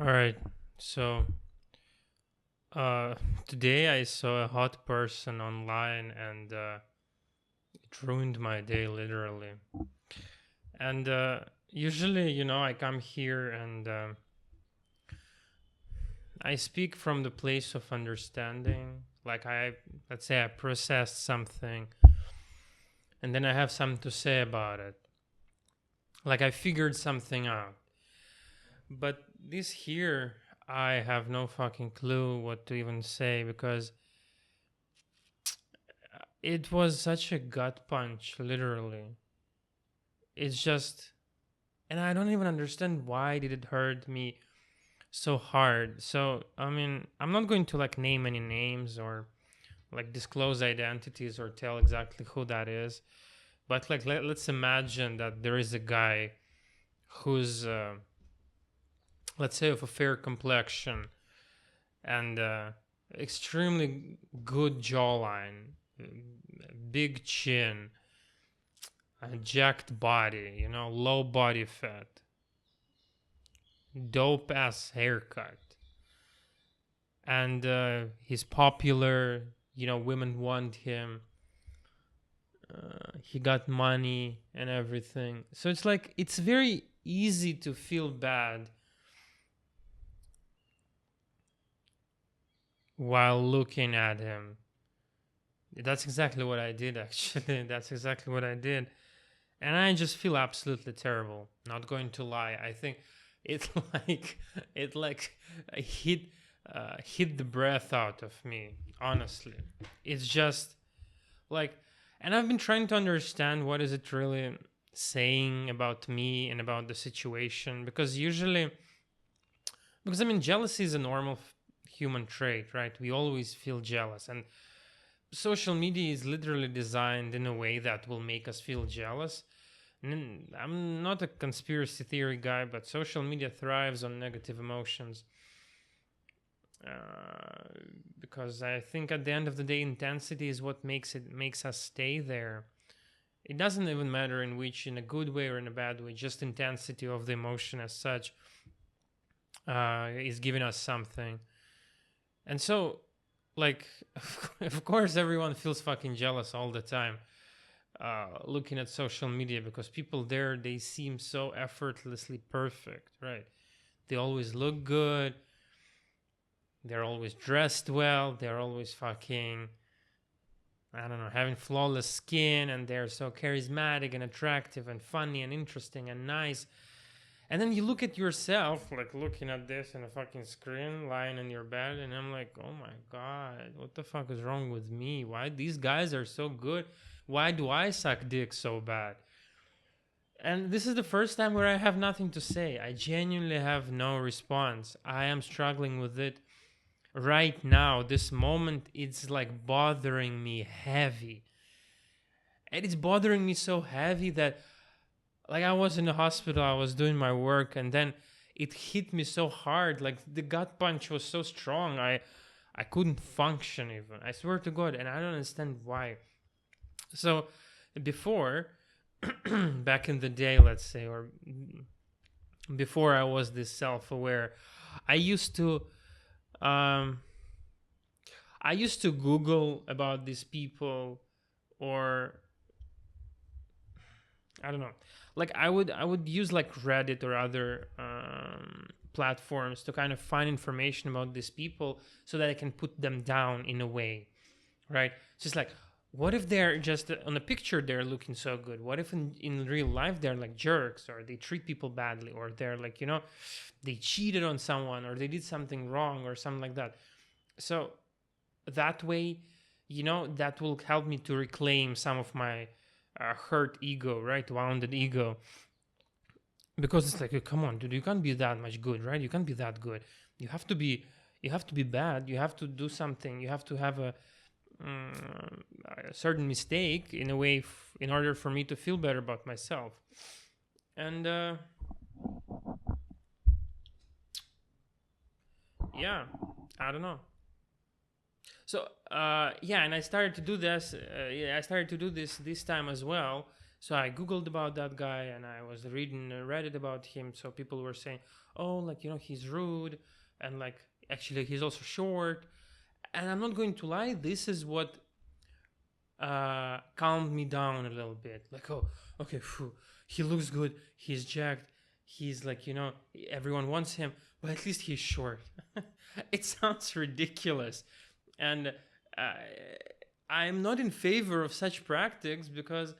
All right. So, uh, today I saw a hot person online and it ruined my day literally. And usually, I come here and I speak from the place of understanding. Let's say I processed something and then I have something to say about it. Like I figured something out. But this here, I have no fucking clue what to even say because it was such a gut punch, literally. It's just, and I don't even understand why did it hurt me so hard. So, I mean, I'm not going to like name any names or like disclose identities or tell exactly who that is. But like, let's imagine that there is a guy who's, let's say, of a fair complexion and extremely good jawline, big chin, a jacked body, low body fat, dope ass haircut, and he's popular. Women want him. He got money and everything. So it's like it's very easy to feel bad while looking at him. That's exactly what I did, actually. That's exactly what I did. And I just feel absolutely terrible. Not going to lie. I think it like it like hit hit the breath out of me. Honestly, it's just like, and I've been trying to understand what is it really saying about me and about the situation because I mean jealousy is a normal human trait, right? We always feel jealous, and social media is literally designed in a way that will make us feel jealous. I'm not a conspiracy theory guy, but social media thrives on negative emotions uh, because I think at the end of the day, intensity is what makes us stay there. It doesn't even matter in a good way or in a bad way. Just intensity of the emotion as such is giving us something. And so, like, of course, everyone feels fucking jealous all the time looking at social media because people there they seem so effortlessly perfect, right? They always look good, they're always dressed well, they're always fucking, I don't know, having flawless skin, and they're so charismatic and attractive and funny and interesting and nice. And then you look at yourself, like looking at this in a fucking screen, lying in your bed, and I'm like, oh my god, what the fuck is wrong with me? Why these guys are so good? Why do I suck dick so bad? And this is the first time where I have nothing to say. I genuinely have no response. I am struggling with it right now. This moment, it's like bothering me heavy. And it's bothering me so heavy that, like, I was in the hospital, I was doing my work, and then it hit me so hard. Like, the gut punch was so strong. I couldn't function even. I swear to God. And I don't understand why. So, before, back in the day, let's say, or before I was this self-aware, I used to um I used to Google about these people, or I don't know. Like I would use like Reddit or other platforms to kind of find information about these people so that I can put them down in a way, right? It's just like, what if they're just on a picture they're looking so good? What if in real life they're like jerks, or they treat people badly, or they're like, they cheated on someone, or they did something wrong or something like that. So that way, that will help me to reclaim some of my hurt ego, right? Wounded ego. Because it's like, come on, dude, you can't be that much good, right? You can't be that good. You have to be, you have to be bad. You have to do something. You have to have a certain mistake in a way in order for me to feel better about myself. And yeah, I don't know. So yeah, and I started to do this. Yeah, I started to do this time as well. So I googled about that guy, and I was reading Reddit about him. So people were saying, "Oh, like, he's rude, and like actually he's also short." And I'm not going to lie, this is what calmed me down a little bit. Like, oh, okay, phew, he looks good, he's jacked, he's like, everyone wants him, but at least he's short. It sounds ridiculous, and uh, I'm not in favor of such practice, because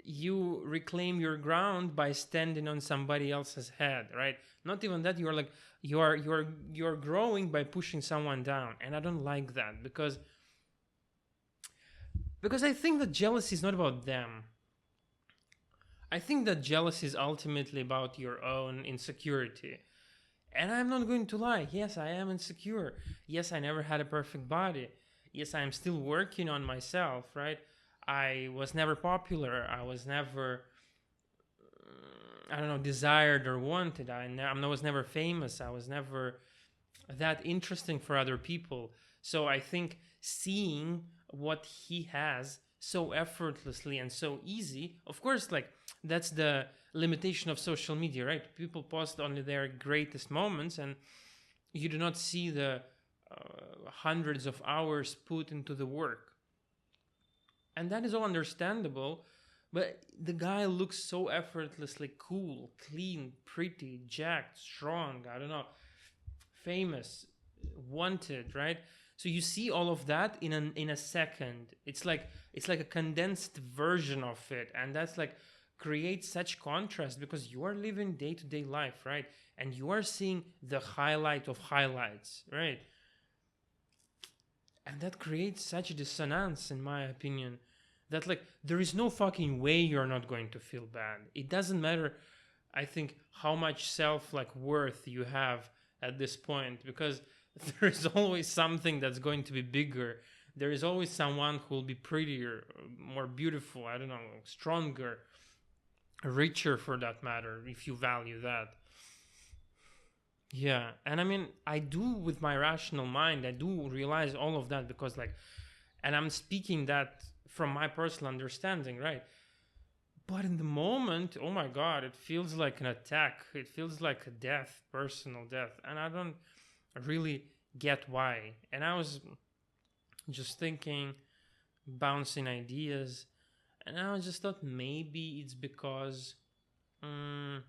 you reclaim your ground by standing on somebody else's head, right? Not even that, you're like, you're growing by pushing someone down, and I don't like that, because I think that jealousy is not about them. I think that jealousy is ultimately about your own insecurity. And I'm not going to lie. Yes, I am insecure. Yes, I never had a perfect body. Yes, I'm still working on myself, right? I was never popular. I was never, I don't know, desired or wanted. I was never famous. I was never that interesting for other people. So I think seeing what he has so effortlessly and so easy, of course, like, that's the limitation of social media, right? People post only their greatest moments, and you do not see the hundreds of hours put into the work. And that is all understandable, but the guy looks so effortlessly cool, clean, pretty, jacked, strong, I don't know, famous, wanted, right? So you see all of that in a second. It's like a condensed version of it, and that's like creates such contrast, because you are living day-to-day life, right? And you are seeing the highlight of highlights, right? And that creates such a dissonance, in my opinion, that like there is no fucking way you're not going to feel bad. It doesn't matter, I think, how much self like worth you have at this point, because there is always something that's going to be bigger. There is always someone who will be prettier, more beautiful, I don't know, stronger, richer, for that matter, if you value that. Yeah, and I mean, I do, with my rational mind, I do realize all of that, because like, and I'm speaking that from my personal understanding, right? But in the moment, oh my god, it feels like an attack. It feels like a death, personal death. And I don't really get why. And I was just thinking, bouncing ideas, and I just thought maybe it's because, um,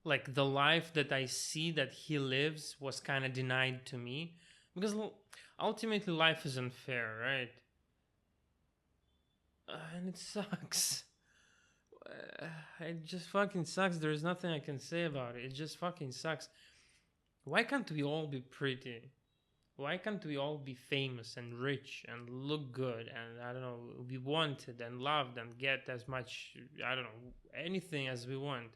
like, the life that I see that he lives was kind of denied to me. Because ultimately, life is unfair, right? And it sucks. It just fucking sucks. There's nothing I can say about it. It just fucking sucks. Why can't we all be pretty? Why can't we all be famous and rich and look good and, I don't know, be wanted and loved and get as much, I don't know, anything as we want?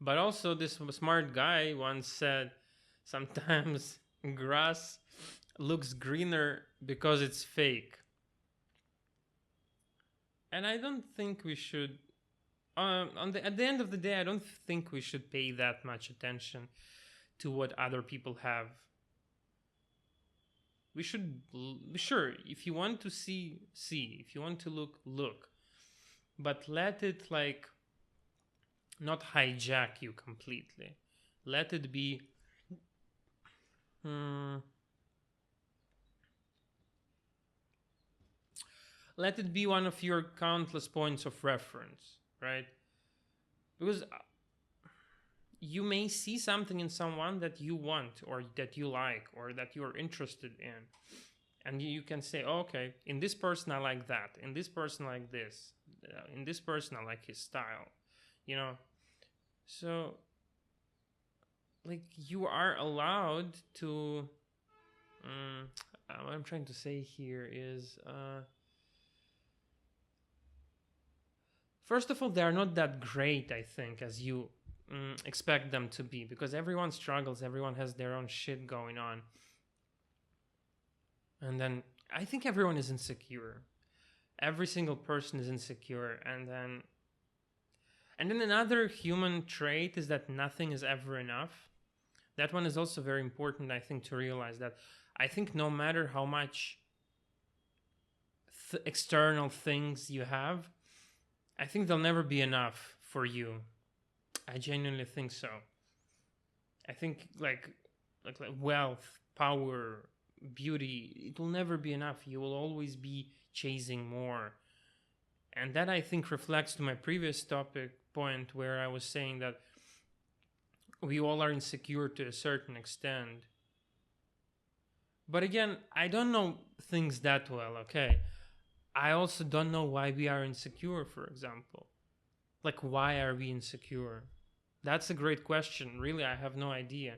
But also, this smart guy once said, sometimes grass looks greener because it's fake. And I don't think we should. At the end of the day, I don't think we should pay that much attention to what other people have. We should, sure, if you want to see. If you want to look. But let it, like, not hijack you completely. Let it be. Hmm, let it be one of your countless points of reference, right? Because you may see something in someone that you want, or that you like, or that you're interested in, and you can say, oh, okay, in this person I like that, in this person I like this, in this person I like his style, you know. So, like, you are allowed to, what I'm trying to say here is, first of all, they are not that great, I think, as you expect them to be, because everyone struggles, everyone has their own shit going on. And then I think everyone is insecure. Every single person is insecure. And then another human trait is that nothing is ever enough. That one is also very important, I think, to realize that I think no matter how much external things you have, I think they'll never be enough for you. I genuinely think so. I think like wealth, power, beauty, it will never be enough. You will always be chasing more. And that, I think, reflects to my previous topic point where I was saying that we all are insecure to a certain extent. But again, I don't know things that well, okay? I also don't know why we are insecure, for example. Like, why are we insecure? That's a great question. Really, I have no idea.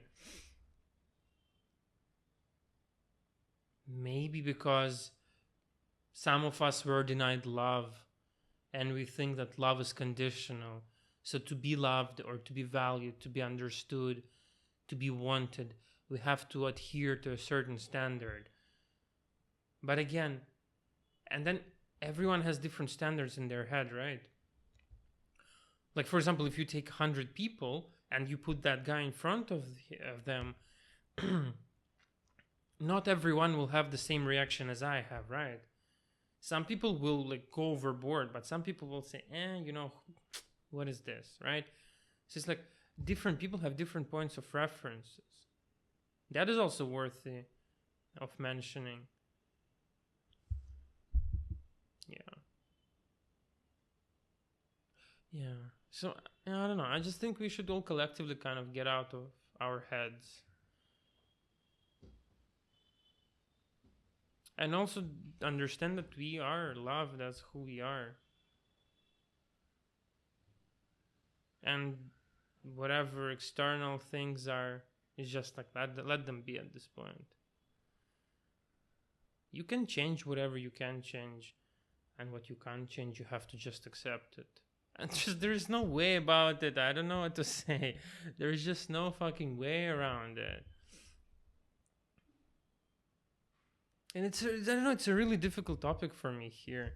Maybe because some of us were denied love and we think that love is conditional. So to be loved or to be valued, to be understood, to be wanted, we have to adhere to a certain standard. But again, and then everyone has different standards in their head, right? Like, for example, if you take 100 people and you put that guy in front of them, not everyone will have the same reaction as I have, right? Some people will like go overboard, but some people will say, what is this, right? So it's like different people have different points of references. That is also worthy of mentioning. Yeah. So I don't know. I just think we should all collectively kind of get out of our heads. And also understand that we are loved as who we are. And whatever external things are, is just like that. Let them be at this point. You can change whatever you can change. And what you can't change, you have to just accept it. And just there's no way about it. I don't know what to say. There's just no fucking way around it. And I don't know, it's a really difficult topic for me here.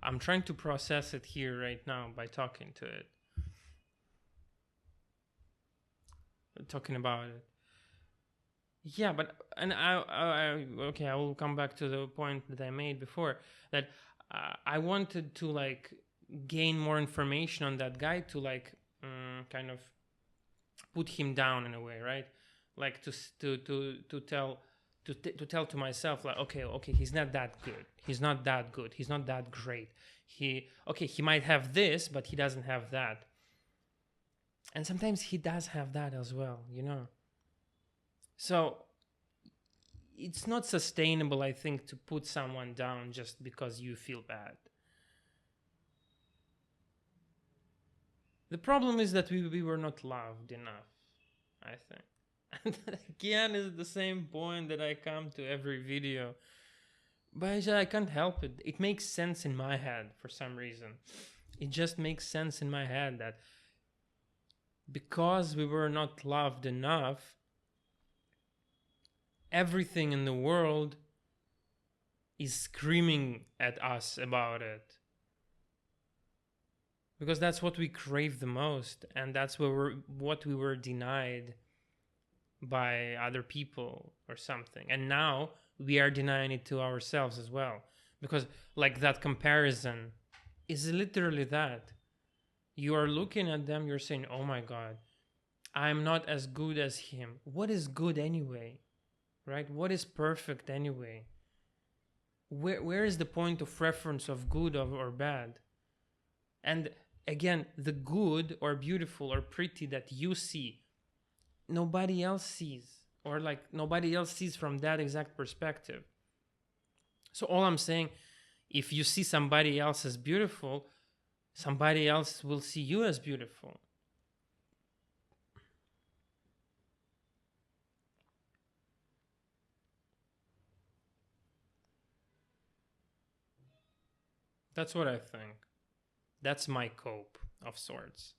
I'm trying to process it here right now by talking to it. Talking about it. Yeah, but and I okay, I will come back to the point that I made before that I wanted to like gain more information on that guy to like kind of put him down in a way, right? Like to tell to myself like okay, he's not that good. He's not that good. He's not that great. He might have this, but he doesn't have that. And sometimes he does have that as well, So it's not sustainable, I think, to put someone down just because you feel bad. The problem is that we were not loved enough, I think. And that again is the same point that I come to every video. But I can't help it. It makes sense in my head for some reason. It just makes sense in my head that because we were not loved enough, everything in the world is screaming at us about it. Because that's what we crave the most, and that's what we were denied by other people or something. And now we are denying it to ourselves as well. Because like that comparison is literally that. You are looking at them, you're saying, oh my God, I'm not as good as him. What is good anyway? Right? What is perfect anyway? Where is the point of reference of good or bad? And again, the good or beautiful or pretty that you see, nobody else sees, or like nobody else sees from that exact perspective. So all I'm saying, if you see somebody else as beautiful, somebody else will see you as beautiful. That's what I think. That's my cope of sorts.